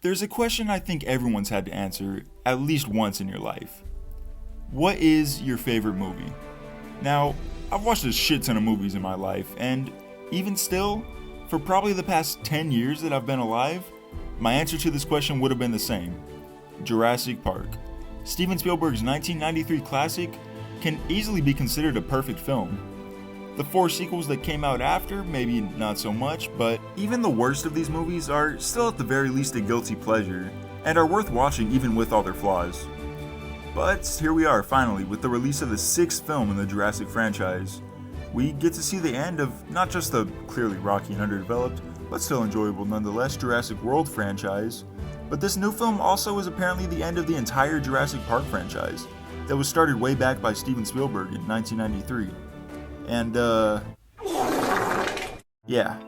There's a question I think everyone's had to answer at least once in your life. What is your favorite movie? Now, I've watched a shit ton of movies in my life, and even still, for probably the past 10 years that I've been alive, my answer to this question would have been the same. Jurassic Park. Steven Spielberg's 1993 classic can easily be considered a perfect film. The 4 sequels that came out after, maybe not so much, but even the worst of these movies are still at the very least a guilty pleasure, and are worth watching even with all their flaws. But here we are finally with the release of the 6th film in the Jurassic franchise. We get to see the end of not just the clearly rocky and underdeveloped, but still enjoyable nonetheless Jurassic World franchise, but this new film also is apparently the end of the entire Jurassic Park franchise that was started way back by Steven Spielberg in 1993. And, yeah,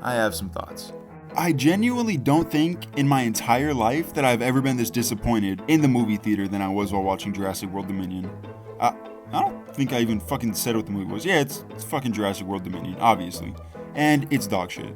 I have some thoughts. I genuinely don't think in my entire life that I've ever been this disappointed in the movie theater than I was while watching Jurassic World Dominion. I don't think I even fucking said what the movie was. Yeah, it's fucking Jurassic World Dominion, obviously. And it's dog shit.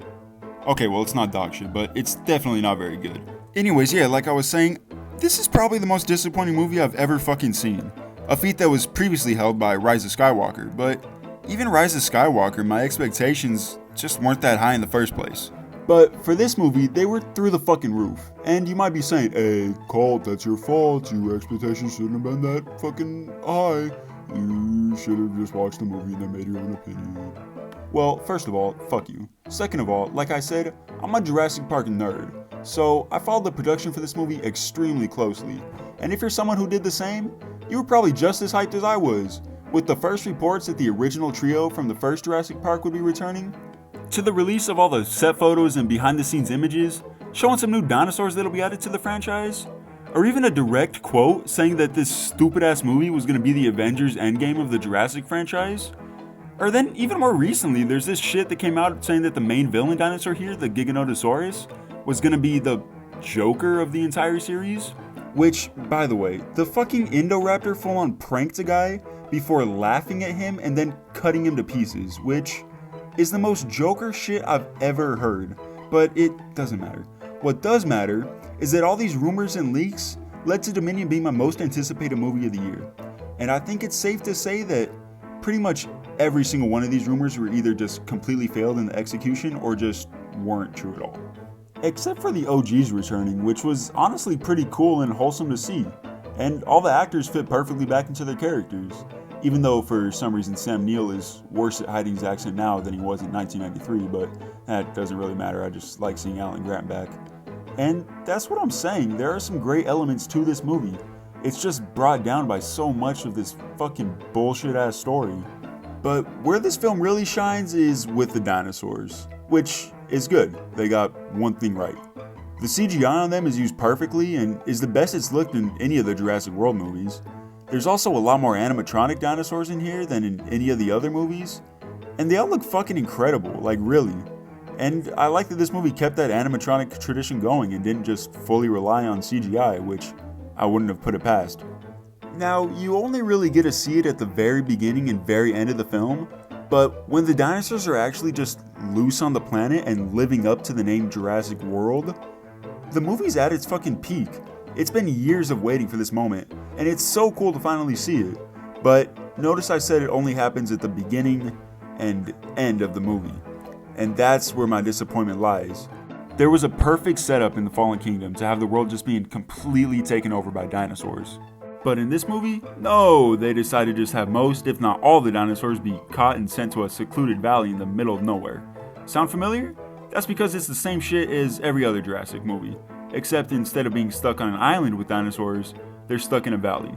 Okay, well, it's not dog shit, but it's definitely not very good. Anyways, yeah, like I was saying, this is probably the most disappointing movie I've ever fucking seen. A feat that was previously held by Rise of Skywalker, but even Rise of Skywalker, my expectations just weren't that high in the first place. But for this movie, they were through the fucking roof. And you might be saying, hey, Colt, that's your fault. Your expectations shouldn't have been that fucking high. You should have just watched the movie and then made your own opinion. Well, first of all, fuck you. Second of all, like I said, I'm a Jurassic Park nerd. So I followed the production for this movie extremely closely. And if you're someone who did the same, you were probably just as hyped as I was, with the first reports that the original trio from the first Jurassic Park would be returning, to the release of all the set photos and behind the scenes images, showing some new dinosaurs that'll be added to the franchise, or even a direct quote saying that this stupid ass movie was going to be the Avengers Endgame of the Jurassic franchise. Or then even more recently, there's this shit that came out saying that the main villain dinosaur here, the Giganotosaurus, was going to be the Joker of the entire series. Which, by the way, the fucking Indoraptor full on pranked a guy before laughing at him and then cutting him to pieces, which is the most Joker shit I've ever heard, but it doesn't matter. What does matter is that all these rumors and leaks led to Dominion being my most anticipated movie of the year, and I think it's safe to say that pretty much every single one of these rumors were either just completely failed in the execution or just weren't true at all. Except for the OGs returning, which was honestly pretty cool and wholesome to see, and all the actors fit perfectly back into their characters. Even though for some reason Sam Neill is worse at hiding his accent now than he was in 1993, but that doesn't really matter, I just like seeing Alan Grant back. And that's what I'm saying, there are some great elements to this movie. It's just brought down by so much of this fucking bullshit ass story. But where this film really shines is with the dinosaurs, which is good, they got one thing right. The CGI on them is used perfectly and is the best it's looked in any of the Jurassic World movies. There's also a lot more animatronic dinosaurs in here than in any of the other movies, and they all look fucking incredible, like really. And I like that this movie kept that animatronic tradition going and didn't just fully rely on CGI, which I wouldn't have put it past. Now, you only really get to see it at the very beginning and very end of the film, but when the dinosaurs are actually just loose on the planet and living up to the name Jurassic World, the movie's at its fucking peak. It's been years of waiting for this moment, and it's so cool to finally see it. But notice I said it only happens at the beginning and end of the movie. And that's where my disappointment lies. There was a perfect setup in the Fallen Kingdom to have the world just being completely taken over by dinosaurs. But in this movie, no, they decided to just have most, if not all, the dinosaurs be caught and sent to a secluded valley in the middle of nowhere. Sound familiar? That's because it's the same shit as every other Jurassic movie. Except instead of being stuck on an island with dinosaurs, they're stuck in a valley.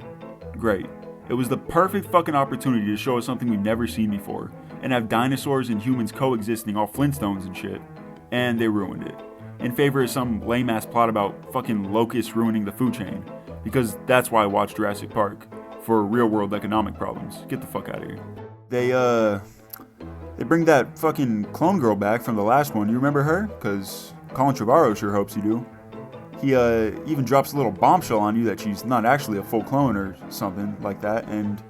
Great. It was the perfect fucking opportunity to show us something we've never seen before, and have dinosaurs and humans coexisting all Flintstones and shit. And they ruined it. In favor of some lame ass plot about fucking locusts ruining the food chain. Because that's why I watched Jurassic Park. For real world economic problems. Get the fuck out of here. They bring that fucking clone girl back from the last one. You remember her? Cause Colin Trevorrow sure hopes you do. He even drops a little bombshell on you that she's not actually a full clone or something like that, and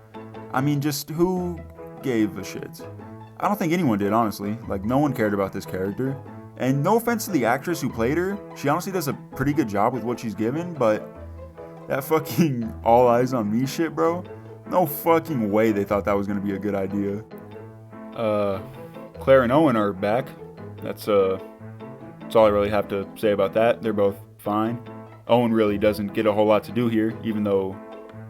I mean, just who gave a shit? I don't think anyone did, honestly. Like, no one cared about this character. And no offense to the actress who played her, she honestly does a pretty good job with what she's given, but that fucking all eyes on me shit, bro, no fucking way they thought that was gonna be a good idea. Claire and Owen are back. That's all I really have to say about that. They're both fine. Owen really doesn't get a whole lot to do here, even though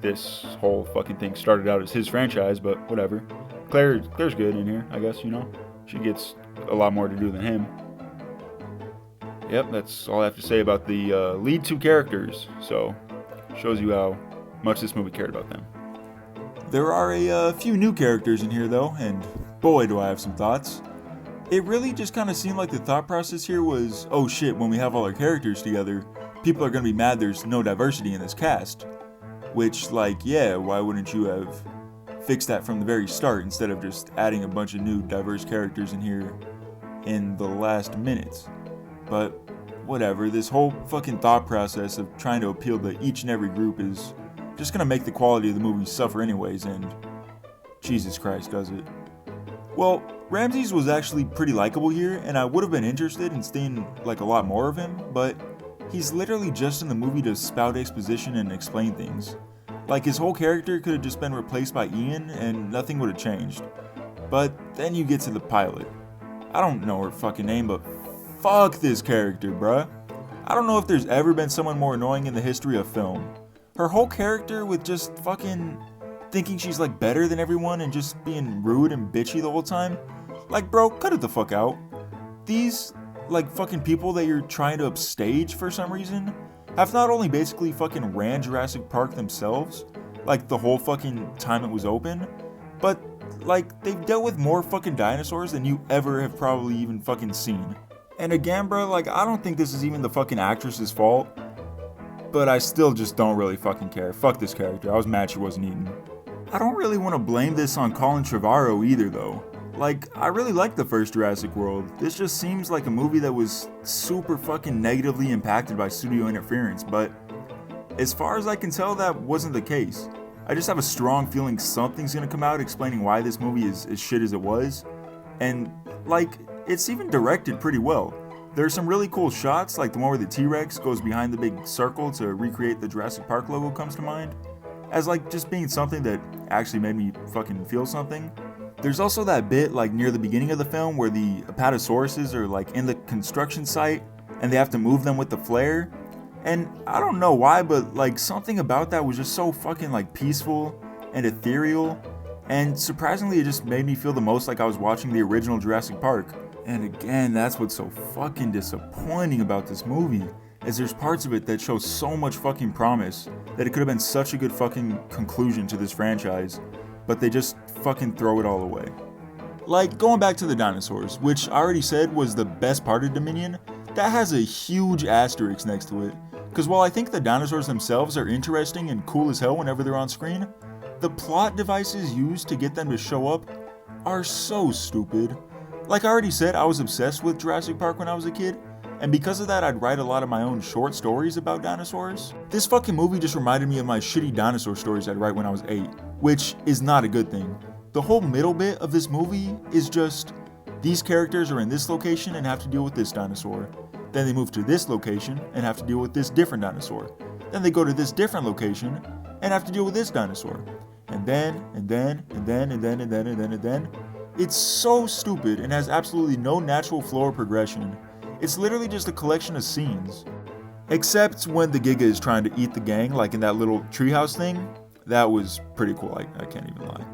this whole fucking thing started out as his franchise, but whatever. Claire's good in here, I guess, you know? She gets a lot more to do than him. Yep, that's all I have to say about the lead two characters, so shows you how much this movie cared about them. There are a few new characters in here though, and boy do I have some thoughts. It really just kind of seemed like the thought process here was, oh shit, when we have all our characters together, people are going to be mad there's no diversity in this cast. Which, like, yeah, why wouldn't you have fixed that from the very start instead of just adding a bunch of new diverse characters in here in the last minutes? But whatever, this whole fucking thought process of trying to appeal to each and every group is just gonna make the quality of the movie suffer anyways, and Jesus Christ, does it. Well, Ramses was actually pretty likable here, and I would have been interested in seeing like a lot more of him, but he's literally just in the movie to spout exposition and explain things. Like, his whole character could have just been replaced by Ian and nothing would have changed. But then you get to the pilot. I don't know her fucking name, but fuck this character, bruh. I don't know if there's ever been someone more annoying in the history of film. Her whole character with just fucking thinking she's like better than everyone and just being rude and bitchy the whole time. Like, bro, cut it the fuck out. These like fucking people that you're trying to upstage for some reason have not only basically fucking ran Jurassic Park themselves, like the whole fucking time it was open, but like they've dealt with more fucking dinosaurs than you ever have probably even fucking seen. And again, bro, like, I don't think this is even the fucking actress's fault, but I still just don't really fucking care. Fuck this character. I was mad she wasn't eaten. I don't really want to blame this on Colin Trevorrow either, though. Like, I really like the first Jurassic World. This just seems like a movie that was super fucking negatively impacted by studio interference, but as far as I can tell, that wasn't the case. I just have a strong feeling something's gonna come out explaining why this movie is as shit as it was, and like, it's even directed pretty well. There are some really cool shots, like the one where the T-Rex goes behind the big circle to recreate the Jurassic Park logo comes to mind, as like just being something that actually made me fucking feel something. There's also that bit like near the beginning of the film where the Apatosauruses are like in the construction site and they have to move them with the flare. And I don't know why, but like something about that was just so fucking like peaceful and ethereal. And surprisingly, it just made me feel the most like I was watching the original Jurassic Park. And again, that's what's so fucking disappointing about this movie, is there's parts of it that show so much fucking promise that it could have been such a good fucking conclusion to this franchise, but they just fucking throw it all away. Like, going back to the dinosaurs, which I already said was the best part of Dominion, that has a huge asterisk next to it. Because while I think the dinosaurs themselves are interesting and cool as hell whenever they're on screen, the plot devices used to get them to show up are so stupid. Like I already said, I was obsessed with Jurassic Park when I was a kid, and because of that I'd write a lot of my own short stories about dinosaurs. This fucking movie just reminded me of my shitty dinosaur stories I'd write when I was 8, which is not a good thing. The whole middle bit of this movie is just, these characters are in this location and have to deal with this dinosaur. Then they move to this location and have to deal with this different dinosaur. Then they go to this different location and have to deal with this dinosaur. And then. It's so stupid and has absolutely no natural flow or progression. It's literally just a collection of scenes. Except when the Giga is trying to eat the gang, like in that little treehouse thing. That was pretty cool, I can't even lie.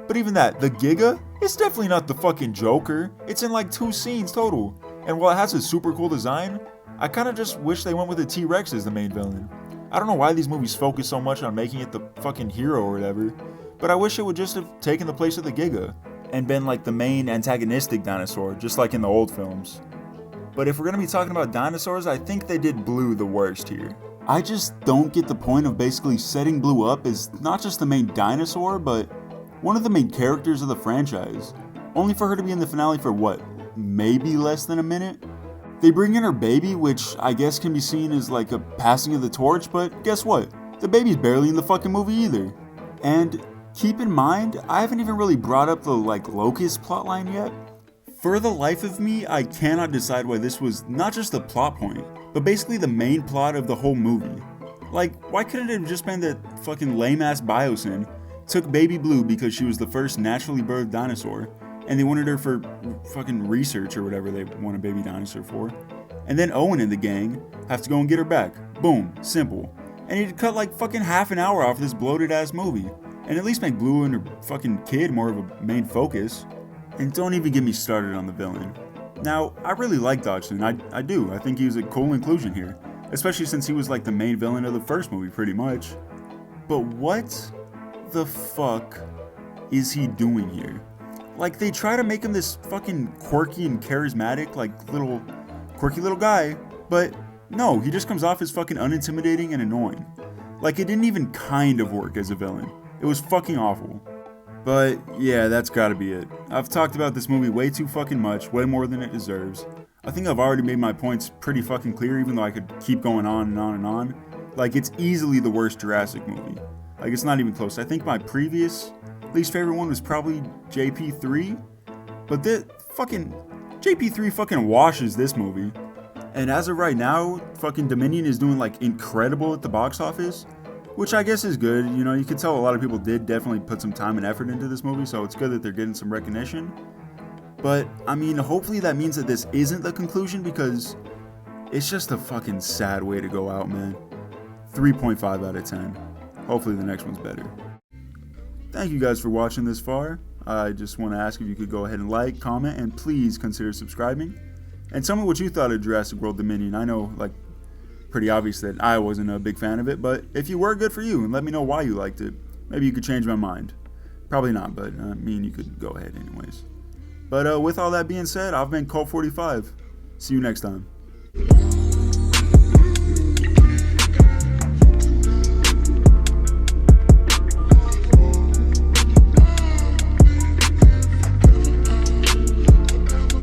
But even that, the Giga, it's definitely not the fucking Joker. It's in like 2 scenes total. And while it has a super cool design, I kinda just wish they went with the T-Rex as the main villain. I don't know why these movies focus so much on making it the fucking hero or whatever, but I wish it would just have taken the place of the Giga and been like the main antagonistic dinosaur, just like in the old films. But if we're gonna be talking about dinosaurs, I think they did Blue the worst here. I just don't get the point of basically setting Blue up as not just the main dinosaur, but one of the main characters of the franchise, only for her to be in the finale for what, maybe less than a minute? They bring in her baby, which I guess can be seen as like a passing of the torch, but guess what? The baby's barely in the fucking movie either. And keep in mind, I haven't even really brought up the like Locust plotline yet. For the life of me, I cannot decide why this was not just the plot point, but basically the main plot of the whole movie. Like, why couldn't it have just been that fucking lame-ass Biosyn took Baby Blue because she was the first naturally birthed dinosaur, and they wanted her for fucking research or whatever they want a baby dinosaur for, and then Owen and the gang have to go and get her back. Boom, simple. And he'd cut like fucking half an hour off this bloated-ass movie, and at least make Blue and her fucking kid more of a main focus. And don't even get me started on the villain. Now, I really like Dodgson, I do. I think he was a cool inclusion here, especially since he was like the main villain of the first movie, pretty much. But what the fuck is he doing here? Like, they try to make him this fucking quirky and charismatic, like, quirky little guy, but no, he just comes off as fucking unintimidating and annoying. Like, it didn't even kind of work as a villain. It was fucking awful. But yeah, that's gotta be it. I've talked about this movie way too fucking much, way more than it deserves. I think I've already made my points pretty fucking clear, even though I could keep going on and on and on. Like, it's easily the worst Jurassic movie. Like, it's not even close. I think my previous least favorite one was probably JP3, but this fucking JP3 fucking washes this movie. And as of right now, fucking Dominion is doing like incredible at the box office, which I guess is good. You know, you can tell a lot of people did definitely put some time and effort into this movie, so it's good that they're getting some recognition. But, I mean, hopefully that means that this isn't the conclusion, because it's just a fucking sad way to go out, man. 3.5 out of 10. Hopefully the next one's better. Thank you guys for watching this far. I just want to ask if you could go ahead and like, comment, and please consider subscribing. And tell me what you thought of Jurassic World Dominion. I know, like, pretty obvious that I wasn't a big fan of it, but if you were, good for you, and let me know why you liked it. Maybe you could change my mind. Probably not, but I mean, you could go ahead anyways. But with all that being said, I've been Colt45. See you next time.